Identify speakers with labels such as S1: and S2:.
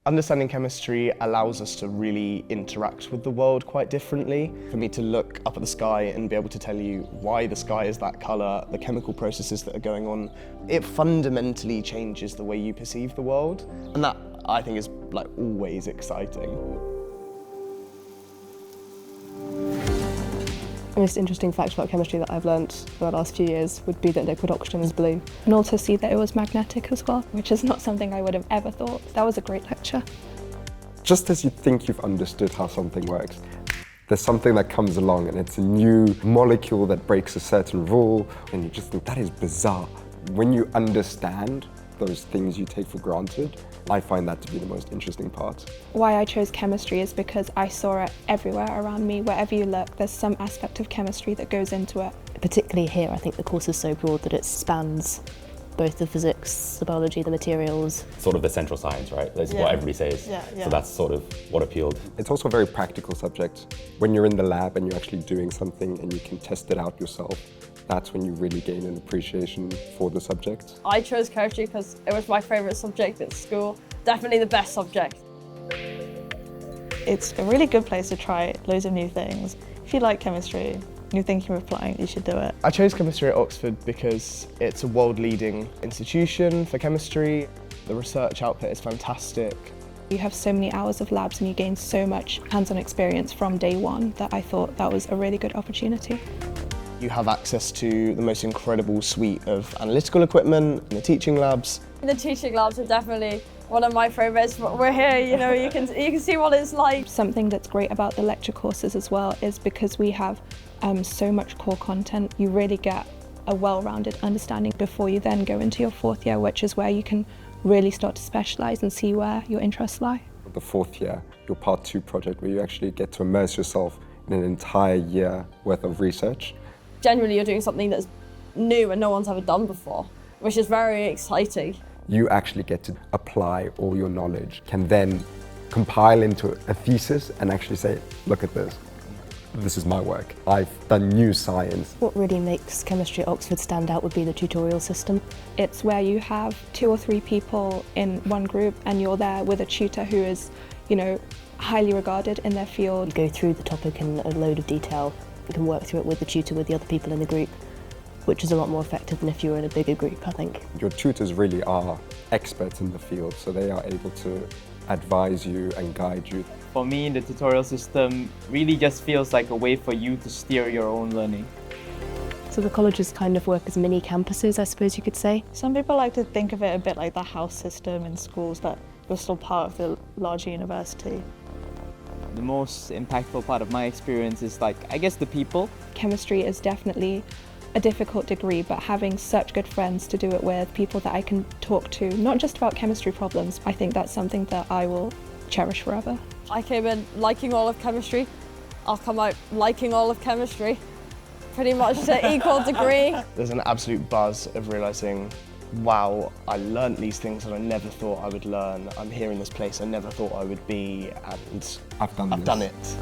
S1: Understanding chemistry allows us to really interact with the world quite differently. For me to look up at the sky and be able to tell you why the sky is that colour, the chemical processes that are going on, it fundamentally changes the way you perceive the world. And that, I think, is like always exciting.
S2: The most interesting fact about chemistry that I've learnt in the last few years would be that liquid oxygen is blue. And also see that it was magnetic as well, which is not something I would have ever thought. That was a great lecture.
S3: Just as you think you've understood how something works, there's something that comes along and it's a new molecule that breaks a certain rule, and you just think, that is bizarre. When you understand those things you take for granted, I find that to be the most interesting part.
S2: Why I chose chemistry is because I saw it everywhere around me. Wherever you look, there's some aspect of chemistry that goes into it.
S4: Particularly here, I think the course is so broad that it spans both the physics, the biology, the materials.
S5: Sort of the central science, right? That's what everybody says. So that's sort of what appealed.
S3: It's also a very practical subject. When you're in the lab and you're actually doing something and you can test it out yourself, that's when you really gain an appreciation for the subject.
S6: I chose chemistry because it was my favourite subject at school. Definitely the best subject.
S7: It's a really good place to try loads of new things. If you like chemistry, you're thinking of applying, you should do it.
S1: I chose chemistry at Oxford because it's a world-leading institution for chemistry. The research output is fantastic.
S2: You have so many hours of labs and you gain so much hands-on experience from day one that I thought that was a really good opportunity.
S1: You have access to the most incredible suite of analytical equipment in the teaching labs.
S6: The teaching labs are definitely one of my favourites. We're here, you know, you can see what it's like.
S2: Something that's great about the lecture courses as well is because we have so much core content, you really get a well-rounded understanding before you then go into your fourth year, which is where you can really start to specialise and see where your interests lie.
S3: The fourth year, your Part 2 project, where you actually get to immerse yourself in an entire year worth of research.
S6: Generally, you're doing something that's new and no one's ever done before, which is very exciting.
S3: You actually get to apply all your knowledge, can then compile into a thesis and actually say, look at this. This is my work. I've done new science.
S4: What really makes chemistry at Oxford stand out would be the tutorial system.
S2: It's where you have 2 or 3 people in one group and you're there with a tutor who is, you know, highly regarded in their field.
S4: You go through the topic in a load of detail. You can work through it with the tutor, with the other people in the group, which is a lot more effective than if you were in a bigger group, I think.
S3: Your tutors really are experts in the field, so they are able to advise you and guide you.
S8: For me, the tutorial system really just feels like a way for you to steer your own learning.
S4: So the colleges kind of work as mini campuses, I suppose you could say.
S7: Some people like to think of it a bit like the house system in schools, that you're still part of the larger university.
S8: The most impactful part of my experience is, like, I guess, the people.
S2: Chemistry is definitely a difficult degree, but having such good friends to do it with, people that I can talk to, not just about chemistry problems, I think that's something that I will cherish forever.
S6: I came in liking all of chemistry. I'll come out liking all of chemistry, pretty much to equal degree.
S1: There's an absolute buzz of realising, wow, I learnt these things that I never thought I would learn. I'm here in this place I never thought I would be, and
S3: I've done
S1: it.